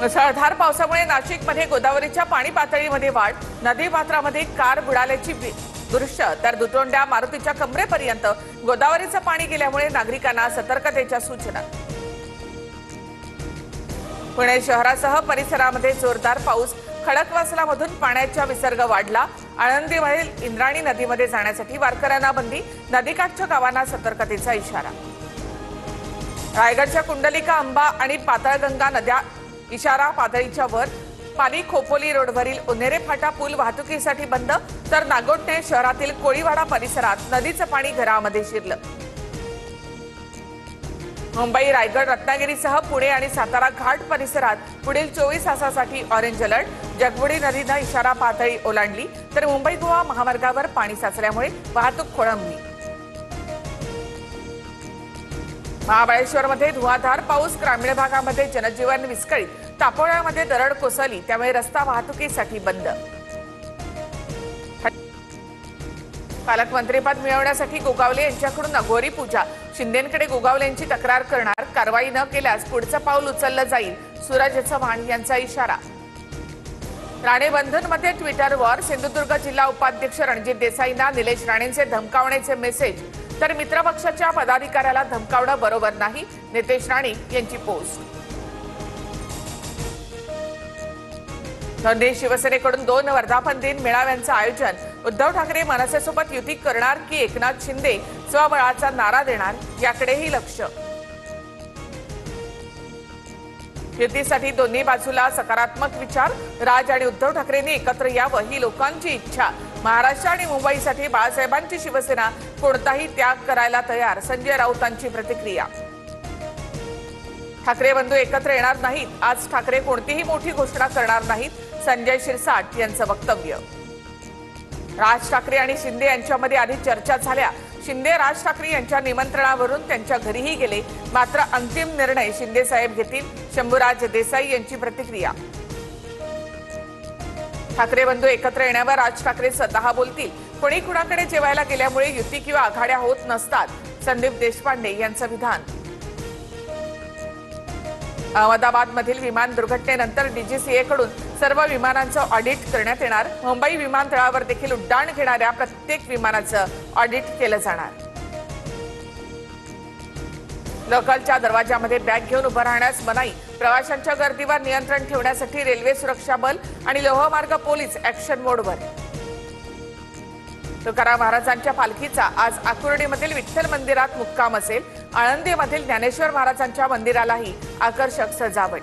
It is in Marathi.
मुसळधार पावसामुळे नाशिकमध्ये गोदावरीच्या पाणी पातळीमध्ये वाढ, नदी पात्रामध्ये कार बुडाल्याची दृश्य तर दुतोंड्या मारुतीच्या कमरेपर्यंत गोदावरीचं पाणी गेल्यामुळे नागरिकांना सतर्कतेच्या सूचना। पुणे शहरासह परिसरामध्ये जोरदार पाऊस, खडकवासलामधून पाण्याचा विसर्ग वाढला। आळंदीमधील इंद्राणी नदीमध्ये जाण्यासाठी वारकऱ्यांना बंदी, नदीकाठच्या गावांना सतर्कतेचा इशारा। रायगडच्या कुंडलिका, अंबा आणि पाताळगंगा नद्या इशारा पातळीच्या वर। पाली खोपोली रोडवरील उन्हेरे फाटा पूल वाहतुकीसाठी बंद, तर नागोठणे शहरातील कोळीवाडा परिसरात नदीचं पाणी घरामध्ये शिरलं। मुंबई, रायगड, रत्नागिरीसह पुणे आणि सातारा घाट परिसरात पुढील 24 तासासाठी ऑरेंज अलर्ट। जगबुडी नदीनं इशारा पातळी ओलांडली, तर मुंबई गोवा महामार्गावर पाणी साचल्यामुळे वाहतूक खोळंबली। महाबळेश्वरमध्ये धुवाधार पाऊस, ग्रामीण भागामध्ये जनजीवन विस्कळीत। टापोळ्यामध्ये दरड कोसळली, त्यामुळे रस्ता वाहतुकीसाठी बंद। पालकमंत्रीपद मिळवण्यासाठी गोगावले यांच्याकडून अघोरी पूजा, शिंदेंकडे गोगावलेंची तक्रार करणार, कारवाई न केल्यास पुढचं पाऊल उचललं जाईल, सूरज चव्हाण यांचा इशारा। राणे बंधूंमध्ये ट्विटर वॉर, सिंधुदुर्ग जिल्हा उपाध्यक्ष रणजित देसाईंना निलेश राणेंचे धमकावण्याचे मेसेज, तर मित्रपक्षाच्या पदाधिकाऱ्याला धमकावणं बरोबर नाही, नितेश राणे यांची पोस्ट। धोंडी शिवसेनेकडून 2 वर्धापन दिन मेळाव्यांचं आयोजन, उद्धव ठाकरे मनसेसोबत युती करणार की एकनाथ शिंदे स्वबळाचा नारा देणार, याकडेही लक्ष। युतीसाठी दोन्ही बाजूला सकारात्मक विचार, राज आणि उद्धव ठाकरेंनी एकत्र यावं ही लोकांची इच्छा। महाराष्ट्र आणि मुंबईसाठी बाळासाहेबांची शिवसेना कोणताही त्याग करायला तयार, संजय राऊतांची प्रतिक्रिया। ठाकरे बंधू एकत्र येणार नाहीत, आज ठाकरे कोणतीही मोठी घोषणा करणार नाहीत, संजय शिरसाट यांचं वक्तव्य। राज ठाकरे आणि शिंदे यांच्यामध्ये आधी चर्चा झाल्या, शिंदे राज ठाकरे यांच्या निमंत्रणावरून त्यांच्या घरीही गेले, मात्र अंतिम निर्णय शिंदे साहेब घेतील, शंभूराज देसाई यांची प्रतिक्रिया। ठाकरे बंधू एकत्र येण्यावर राज ठाकरे स्वतः बोलतील, कोणी कुणाकडे जेवायला गेल्यामुळे युती किंवा आघाड्या होत नसतात, संदीप देशपांडे यांचं विधान। अहमदाबादमधील विमान दुर्घटनेनंतर डीजीसीए कडून सर्व विमानांचं ऑडिट करण्यात येणार, मुंबई विमानतळावर देखील उड्डाण घेणाऱ्या प्रत्येक विमानाचं ऑडिट केलं जाणार। लोकलच्या दरवाजामध्ये बॅग घेऊन उभं राहण्यास मनाई, प्रवाशांच्या गर्दीवर नियंत्रण ठेवण्यासाठी रेल्वे सुरक्षा बल आणि लोहमार्ग पोलीस ऍक्शन मोडवर। तुकाराम महाराजांच्या पालखीचा आज आकुर्डीमधील विठ्ठल मंदिरात मुक्काम असेल, आळंदीमधील ज्ञानेश्वर महाराजांच्या मंदिरालाही आकर्षक सजावट।